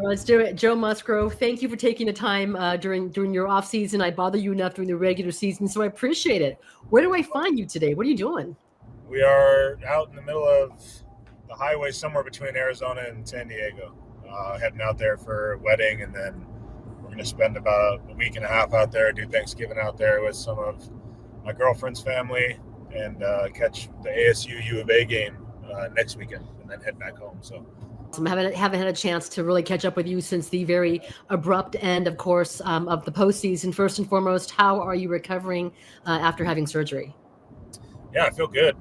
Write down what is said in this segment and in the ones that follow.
Let's do it. Joe Musgrove, thank you for taking the time during your off season. I bother you enough during the regular season, so I appreciate it. Where do I find you today? What are you doing? We are out in the middle of the highway somewhere between Arizona and San Diego, heading out there for a wedding, and then we're going to spend about a week and a half out there, do Thanksgiving out there with some of my girlfriend's family, and catch the ASU U of A game next weekend, and then head back home. So Awesome. I haven't had a chance to really catch up with you since the very abrupt end, of course, of the postseason. First and foremost, how are you recovering after having surgery? yeah, I feel good.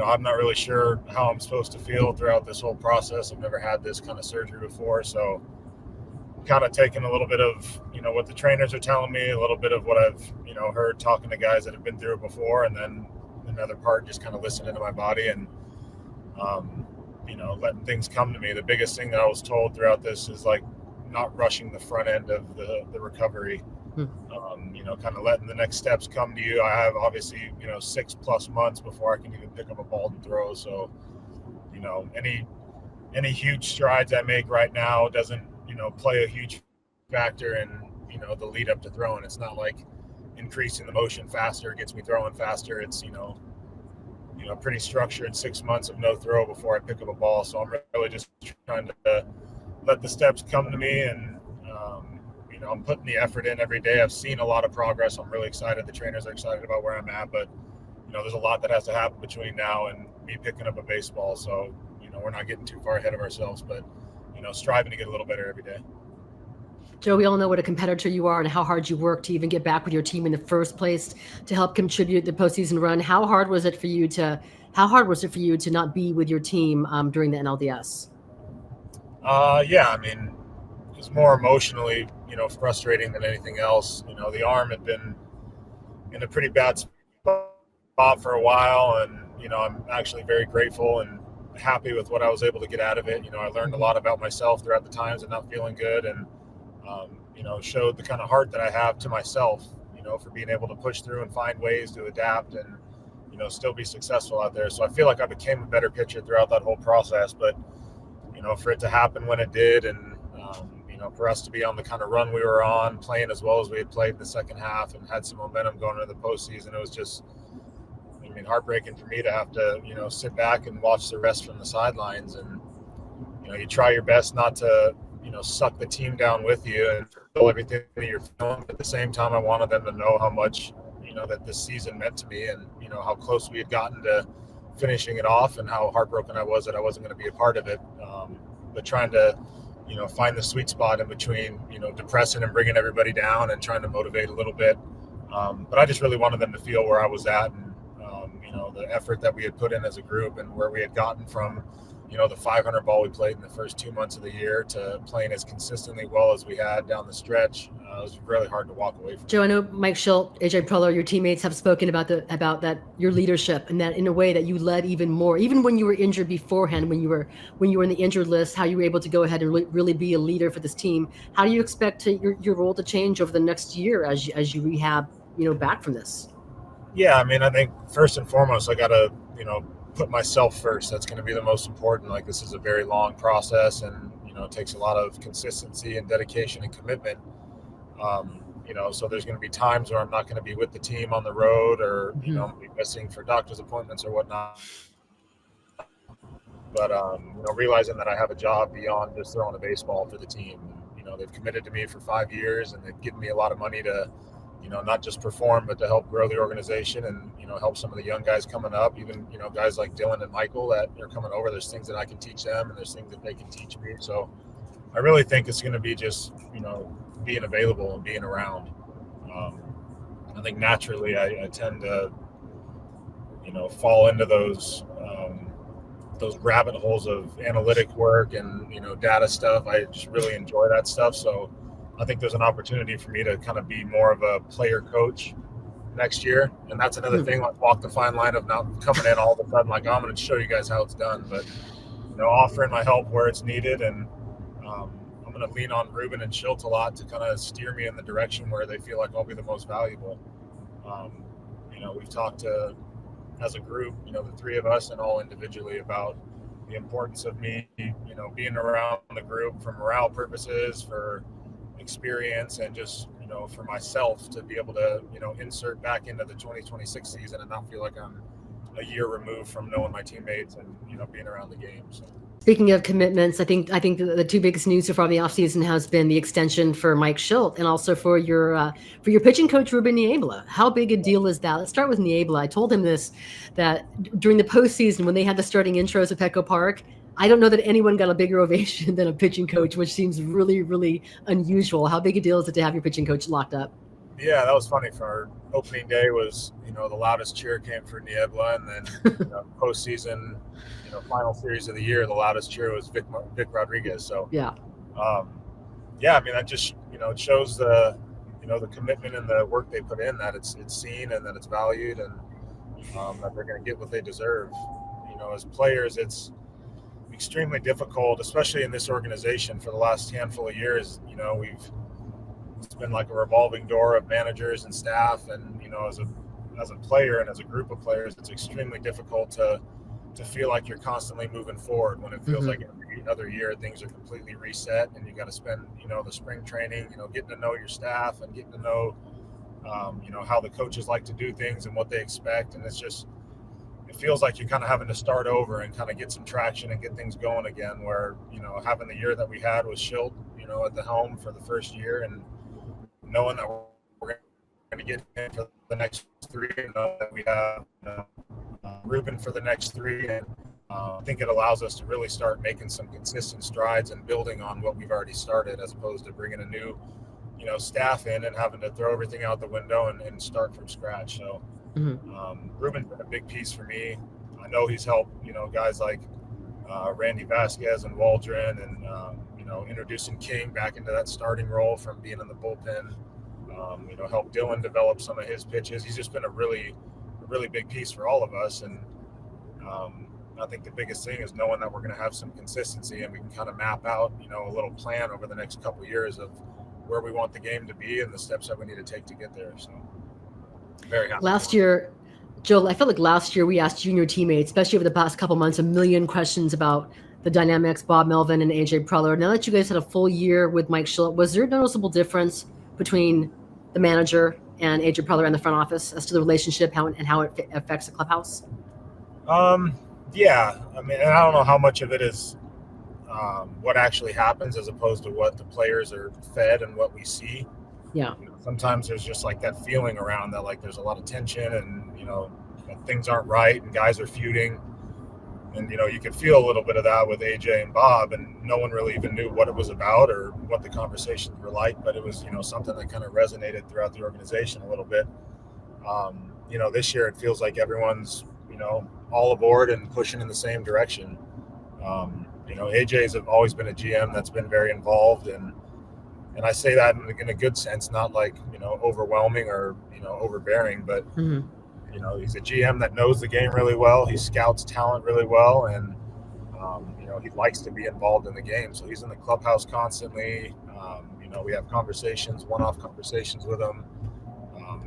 I'm not really sure how I'm supposed to feel throughout this whole process. I've never had this kind of surgery before, so kind of taking a little bit of what the trainers are telling me, a little bit of what I've heard talking to guys that have been through it before, and then another part just kind of listening to my body and letting things come to me. The biggest thing that I was told throughout this is like not rushing the front end of the recovery. Hmm. Kind of letting the next steps come to you. I have obviously 6+ months before I can even pick up a ball and throw. So any huge strides I make right now doesn't play a huge factor in the lead up to throwing. It's not like increasing the motion faster gets me throwing faster. It's pretty structured 6 months of no throw before I pick up a ball. So I'm really just trying to let the steps come to me, and I'm putting the effort in every day. I've seen a lot of progress. I'm really excited. The trainers are excited about where I'm at, but there's a lot that has to happen between now and me picking up a baseball. So we're not getting too far ahead of ourselves, but striving to get a little better every day. Joe, we all know what a competitor you are and how hard you work to even get back with your team in the first place to help contribute the postseason run. How hard was it for you to not be with your team during the NLDS? Yeah, I mean, it was more emotionally, frustrating than anything else. The arm had been in a pretty bad spot for a while, and I'm actually very grateful and happy with what I was able to get out of it. I learned a lot about myself throughout the times of not feeling good, and showed the kind of heart that I have to myself, for being able to push through and find ways to adapt and still be successful out there. So I feel like I became a better pitcher throughout that whole process. But for it to happen when it did, and for us to be on the kind of run we were on, playing as well as we had played in the second half and had some momentum going into the postseason, it was just, heartbreaking for me to have to, sit back and watch the rest from the sidelines. And, you try your best not to, suck the team down with you and feel everything that you're feeling. But at the same time, I wanted them to know how much, that this season meant to me, and, how close we had gotten to finishing it off, and how heartbroken I was that I wasn't going to be a part of it. But trying to, find the sweet spot in between, depressing and bringing everybody down and trying to motivate a little bit. But I just really wanted them to feel where I was at, and, the effort that we had put in as a group, and where we had gotten from, the 500 ball we played in the first 2 months of the year to playing as consistently well as we had down the stretch. It was really hard to walk away from. Joe, I know Mike Shildt, AJ Preller, your teammates have spoken about that your leadership, and that in a way that you led even more, even when you were injured beforehand, when you were in the injured list, how you were able to go ahead and really be a leader for this team. How do you expect your role to change over the next year as you rehab, back from this? Yeah, I think first and foremost, I got to, put myself first. That's going to be the most important. Like, this is a very long process, and, it takes a lot of consistency and dedication and commitment. So there's going to be times where I'm not going to be with the team on the road, or, be missing for doctor's appointments or whatnot. But, realizing that I have a job beyond just throwing a baseball for the team. They've committed to me for 5 years, and they've given me a lot of money to, not just perform, but to help grow the organization and, help some of the young guys coming up, even, guys like Dylan and Michael that are coming over. There's things that I can teach them, and there's things that they can teach me. So I really think it's going to be just, being available and being around. I think naturally I tend to, fall into those rabbit holes of analytic work and, data stuff. I just really enjoy that stuff. So I think there's an opportunity for me to kind of be more of a player coach next year. And that's another thing, like walk the fine line of not coming in all of a sudden like, oh, I'm going to show you guys how it's done, but offering my help where it's needed. And I'm going to lean on Ruben and Shildt a lot to kind of steer me in the direction where they feel like I'll be the most valuable. We've talked to, as a group, the three of us and all individually, about, the importance of me, being around the group for morale purposes, for experience, and just, for myself to be able to, insert back into the 2026 season and not feel like I'm a year removed from knowing my teammates and, being around the game. So. Speaking of commitments, I think the two biggest news so far in the offseason has been the extension for Mike Shildt and also for your pitching coach, Ruben Niebla. How big a deal is that? Let's start with Niebla. I told him this, that during the postseason when they had the starting intros at Petco Park, I don't know that anyone got a bigger ovation than a pitching coach, which seems really, really unusual. How big a deal is it to have your pitching coach locked up? Yeah, that was funny. For our opening day was, the loudest cheer came for Niebla, and then postseason, final series of the year, the loudest cheer was Vic Rodriguez. So yeah, I mean, that just it shows the the commitment and the work they put in, that it's seen and that it's valued, and that they're going to get what they deserve. As players, it's extremely difficult, especially in this organization. For the last handful of years, it's been like a revolving door of managers and staff, and as a player and as a group of players, it's extremely difficult to feel like you're constantly moving forward when it feels like every other year things are completely reset, and you got to spend the spring training getting to know your staff and getting to know how the coaches like to do things and what they expect. And it feels like you're kind of having to start over and kind of get some traction and get things going again, where having the year that we had with Shildt at the helm for the first year, and knowing that we're going to get him for the next three, and know that we have Ruben for the next three, and I think it allows us to really start making some consistent strides and building on what we've already started, as opposed to bringing a new staff in and having to throw everything out the window and start from scratch. So Ruben's been a big piece for me. I know he's helped guys like Randy Vasquez and Waldron, and introducing King back into that starting role from being in the bullpen. Help Dylan develop some of his pitches. He's just been a really big piece for all of us, and I think the biggest thing is knowing that we're going to have some consistency, and we can kind of map out a little plan over the next couple of years of where we want the game to be and the steps that we need to take to get there. So very happy. Last year, Joe, I felt like last year we asked junior teammates, especially over the past couple months, a million questions about the dynamics, Bob Melvin and AJ Preller. Now that you guys had a full year with Mike Shildt, was there a noticeable difference between the manager and AJ Preller and the front office as to the relationship, how it affects the clubhouse? Yeah, I mean, and I don't know how much of it is what actually happens as opposed to what the players are fed and what we see. Yeah. Sometimes there's just like that feeling around that, like there's a lot of tension, and things aren't right and guys are feuding, and you could feel a little bit of that with AJ and Bob, and no one really even knew what it was about or what the conversations were like, but it was something that kind of resonated throughout the organization a little bit. This year it feels like everyone's all aboard and pushing in the same direction. AJ's have always been a GM that's been very involved, and I say that in a good sense, not like overwhelming or overbearing, but he's a GM that knows the game really well. He scouts talent really well, and he likes to be involved in the game. So he's in the clubhouse constantly. We have conversations, one-off conversations with him,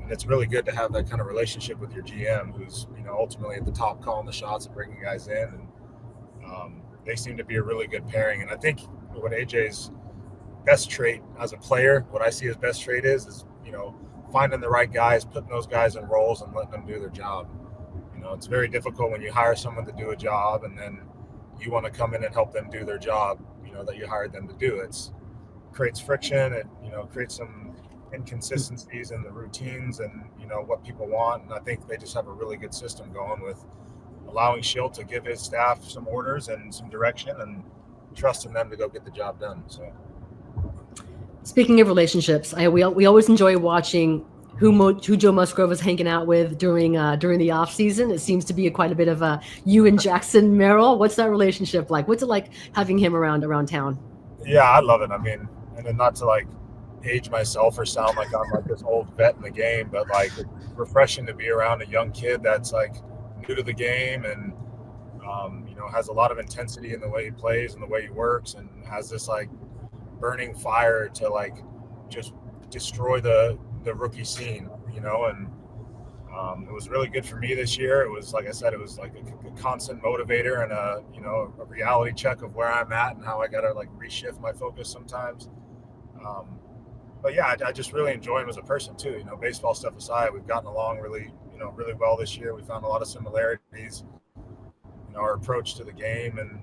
and it's really good to have that kind of relationship with your GM, who's ultimately at the top, calling the shots and bringing guys in. And they seem to be a really good pairing. And I think what AJ's best trait as a player, what I see as best trait is finding the right guys, putting those guys in roles and letting them do their job. It's very difficult when you hire someone to do a job and then you want to come in and help them do their job, that you hired them to do. It creates friction. It, creates some inconsistencies in the routines and, what people want. And I think they just have a really good system going with allowing Shildt to give his staff some orders and some direction and trusting them to go get the job done. So. Speaking of relationships, we always enjoy watching who Joe Musgrove is hanging out with during the off season. It seems to be quite a bit of you and Jackson Merrill. What's that relationship like? What's it like having him around town? Yeah, I love it. I mean, and then not to like age myself or sound like I'm like this old vet in the game, but like it's refreshing to be around a young kid that's like new to the game and has a lot of intensity in the way he plays and the way he works, and has this like burning fire to like just destroy the rookie scene, and It was really good for me this year. It was, like I said, it was like a constant motivator and a reality check of where I'm at and how I got to like reshift my focus sometimes. But yeah, I just really enjoy him as a person too. Baseball stuff aside, we've gotten along really well this year. We found a lot of similarities. Our approach to the game and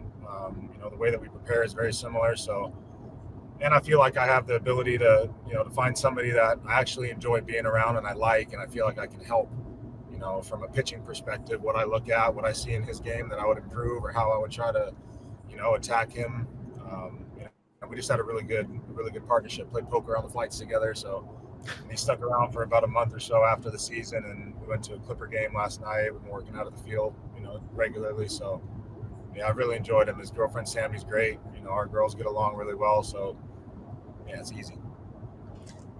the way that we prepare is very similar. So, and I feel like I have the ability to find somebody that I actually enjoy being around and I like, and I feel like I can help. From a pitching perspective, what I look at, what I see in his game that I would improve, or how I would try to, attack him. We just had a really good partnership. Played poker on the flights together, so he stuck around for about a month or so after the season, and we went to a Clipper game last night. We've been working out of the field, regularly. So yeah, I really enjoyed him. His girlfriend Sammy's great. Our girls get along really well. So yeah, it's easy.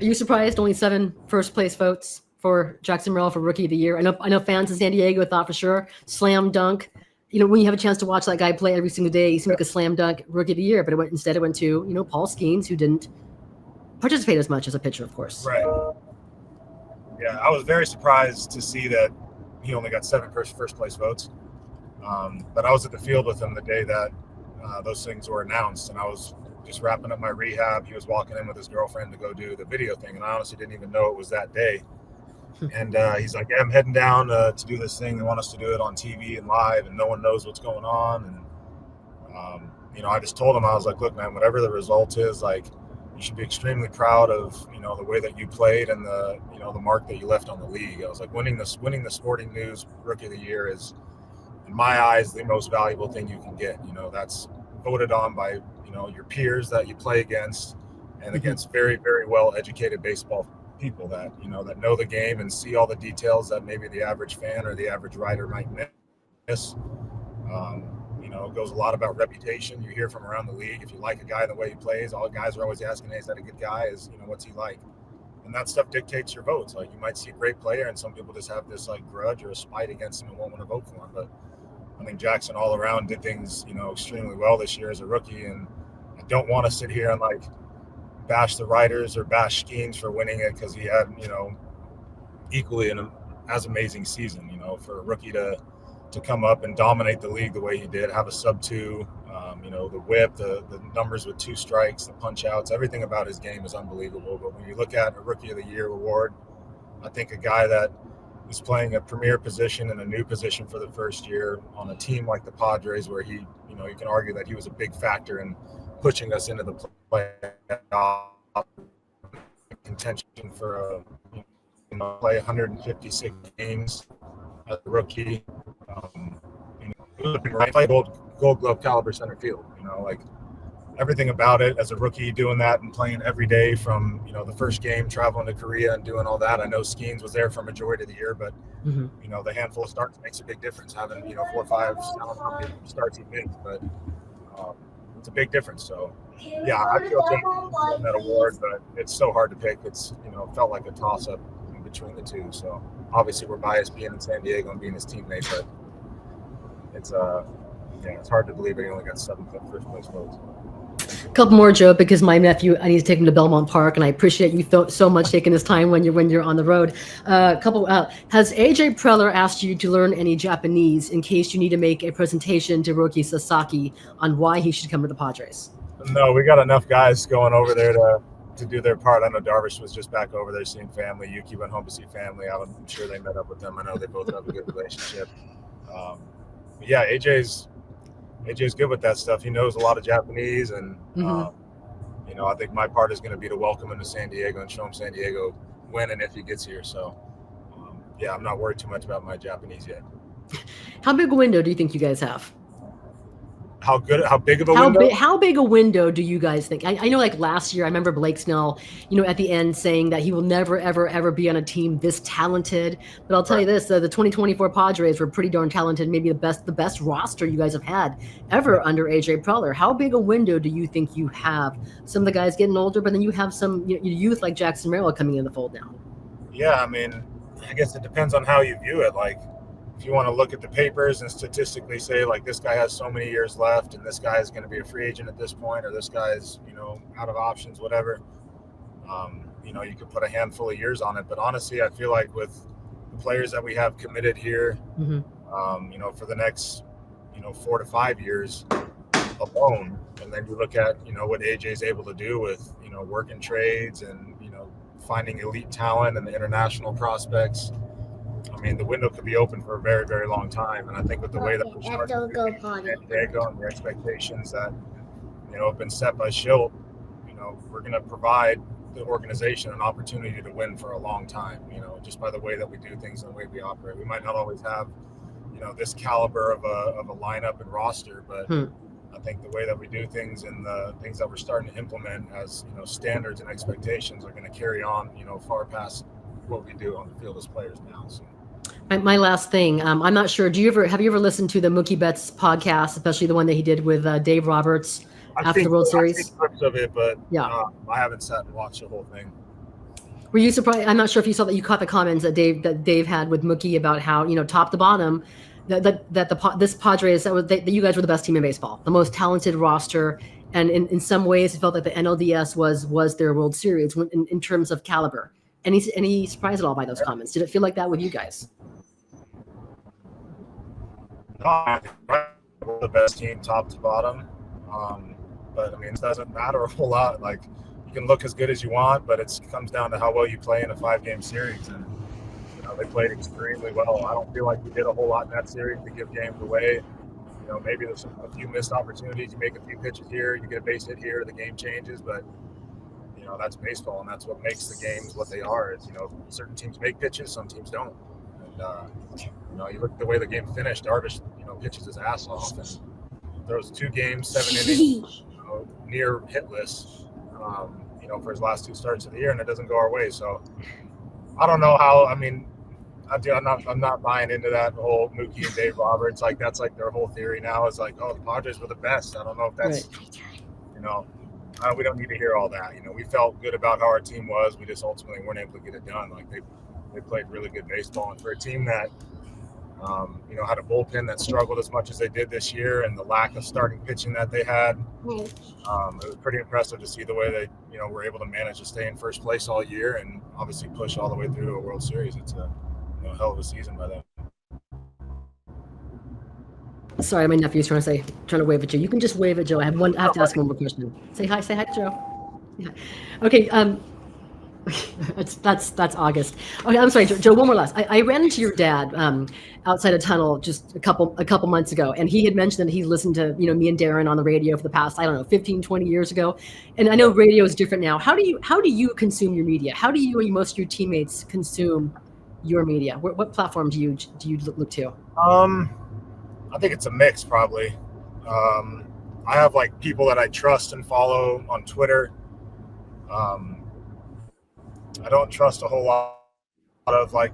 Are you surprised only 7 first place votes for Jackson Merrill for Rookie of the Year? I know fans in San Diego thought for sure slam dunk. When you have a chance to watch that guy play every single day, he seemed like a slam dunk Rookie of the Year. But instead it went to Paul Skeens, who didn't participate as much as a pitcher, of course. Right. Yeah, I was very surprised to see that he only got 7 first place votes. But I was at the field with him the day that those things were announced, and I was just wrapping up my rehab. He was walking in with his girlfriend to go do the video thing, and I honestly didn't even know it was that day. And he's like, "Yeah, I'm heading down to do this thing. They want us to do it on TV and live, and no one knows what's going on." And I just told him, I was like, "Look, man, whatever the result is, like, you should be extremely proud of the way that you played and the the mark that you left on the league." I was like, winning the Sporting News Rookie of the Year is, in my eyes, the most valuable thing you can get. That's voted on by your peers that you play against, and against very, very well educated baseball people that that know the game and see all the details that maybe the average fan or the average writer might miss. It goes a lot about reputation. You hear from around the league. If you like a guy the way he plays, all the guys are always asking, "Hey, is that a good guy? What's he like?" And that stuff dictates your votes. Like, you might see a great player, and some people just have this like grudge or a spite against him and won't want to vote for him. But I think Jackson all around did things extremely well this year as a rookie, and I don't want to sit here and like bash the writers or bash Skeens for winning it, because he had equally an as amazing season. For a rookie to come up and dominate the league the way he did, have a sub-2, the whip, the numbers with 2 strikes, the punch outs, everything about his game is unbelievable. But when you look at a Rookie of the Year award, I think a guy that is playing a premier position and a new position for the first year on a team like the Padres, where he, you can argue that he was a big factor in pushing us into the playoff contention for play 156 games as a rookie. Play Gold Glove caliber center field. Like, everything about it as a rookie, doing that and playing every day from the first game, traveling to Korea and doing all that. I know Skeens was there for a majority of the year, but the handful of starts makes a big difference. Having 4 or 5 starts he makes, but it's a big difference. So yeah, I feel Jackson that award, but it's so hard to pick. It's felt like a toss up between the two. So obviously we're biased being in San Diego and being his teammate, but it's hard to believe he only got 7 first place votes. A couple more, Joe, because my nephew, I need to take him to Belmont Park, and I appreciate you so much taking this time when you're on the road. Has AJ Preller asked you to learn any Japanese in case you need to make a presentation to Roki Sasaki on why he should come to the Padres? No, we got enough guys going over there to do their part. I know Darvish was just back over there seeing family. Yuki went home to see family. I'm sure they met up with them. I know they both have a good relationship. Yeah, AJ's good with that stuff. He knows a lot of Japanese, and I think my part is going to be to welcome him to San Diego and show him San Diego when and if he gets here. So yeah, I'm not worried too much about my Japanese yet. How big a window do you think you guys have? How big of a window? How big a window do you guys think? I know, like last year, I remember Blake Snell, at the end saying that he will never, ever, ever be on a team this talented. But I'll tell you this, the 2024 Padres were pretty darn talented, maybe the best roster you guys have had ever under AJ Preller. How big a window do you think you have? Some of the guys getting older, but then you have some youth like Jackson Merrill coming in the fold now. Yeah, I mean, I guess it depends on how you view it. Like, if you want to look at the papers and statistically say, like, this guy has so many years left and this guy is going to be a free agent at this point, or this guy is, out of options, whatever, you could put a handful of years on it. But honestly, I feel like with players that we have committed here, Mm-hmm. you know, for the next, you know, 4 to 5 years alone. And then you look at, you know, what AJ's able to do with, you know, working trades and, you know, finding elite talent and the international prospects. I mean, the window could be open for a very, very long time. And I think with the way that we're starting San Diego and the expectations that, you know, have been set by Shildt, you know, we're going to provide the organization an opportunity to win for a long time, you know, just by the way that we do things and the way we operate. We might not always have, you know, this caliber of a lineup and roster, but I think the way that we do things and the things that we're starting to implement as, you know, standards and expectations are going to carry on, you know, far past what we do on the field as players now. So. My last thing, I'm not sure. Have you ever listened to the Mookie Betts podcast, especially the one that he did with Dave Roberts after the World Series? I've seen clips of it, but yeah, I haven't sat and watched the whole thing. Were you surprised? I'm not sure if you saw that. You caught the comments that Dave had with Mookie about how, you know, top to bottom, this Padres that you guys were the best team in baseball, the most talented roster, and in some ways it felt like the NLDS was their World Series in terms of caliber. Any surprise at all by those comments? Did it feel like that with you guys? No, we're the best team top to bottom, but I mean, it doesn't matter a whole lot. Like, you can look as good as you want, but it comes down to how well you play in a 5-game series, and you know, they played extremely well. I don't feel like we did a whole lot in that series to give games away. You know, maybe there's a few missed opportunities. You make a few pitches here, you get a base hit here, the game changes, but you know, that's baseball, and that's what makes the games what they are. Is, you know, certain teams make pitches, some teams don't. And you know, you look at the way the game finished. Darvish, you know, pitches his ass off, and throws 2 games, 7 innings, you know, near hitless. You know, for his last 2 starts of the year, and it doesn't go our way. So I don't know how. I mean, I'm not buying into that whole Mookie and Dave Roberts. Like, that's like their whole theory now is like, oh, the Padres were the best. I don't know if that's, you know, we don't need to hear all that. You know, we felt good about how our team was. We just ultimately weren't able to get it done. Like, they played really good baseball, and for a team that, you know, had a bullpen that struggled as much as they did this year, and the lack of starting pitching that they had, it was pretty impressive to see the way they, you know, were able to manage to stay in first place all year and obviously push all the way through to a World Series. It's a, you know, hell of a season by them. Sorry, my nephew's trying to wave at you. You can just wave at Joe. I have to ask one more question. Say hi to Joe. Yeah. Okay. That's August. Okay, I'm sorry, Joe. One more last. I ran into your dad outside a tunnel just a couple months ago, and he had mentioned that he listened to, you know, me and Darren on the radio for the past, I don't know, 15, 20 years ago. And I know radio is different now. How do you consume your media? How do you and most of your teammates consume your media? What platform do you look to? I think it's a mix, probably. I have like people that I trust and follow on Twitter. I don't trust a whole lot of, like,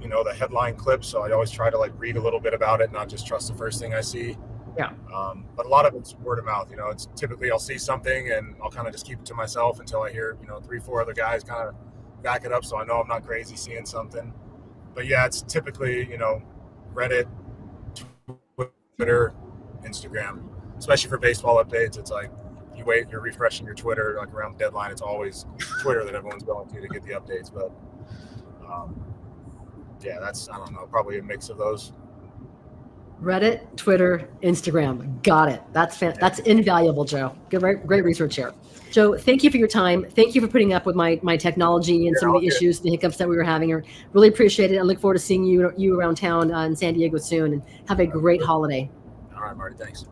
you know, the headline clips, so I always try to like read a little bit about it, not just trust the first thing I see. Yeah. But a lot of it's word of mouth. You know, it's typically I'll see something and I'll kind of just keep it to myself until I hear, you know, 3-4 other guys kind of back it up, so I know I'm not crazy seeing something. But yeah, it's typically, you know, Reddit, Twitter, Instagram, especially for baseball updates. It's like, you're refreshing your Twitter like around the deadline. It's always Twitter that everyone's going to get the updates. But yeah, that's, I don't know, probably a mix of those. Reddit, Twitter, Instagram. Got it. That's invaluable, Joe. Great research here. Joe, thank you for your time. Thank you for putting up with my technology and some of the issues, the hiccups that we were having. I really appreciate it. I look forward to seeing you around town in San Diego soon, and have a great holiday. All right, Marty, thanks.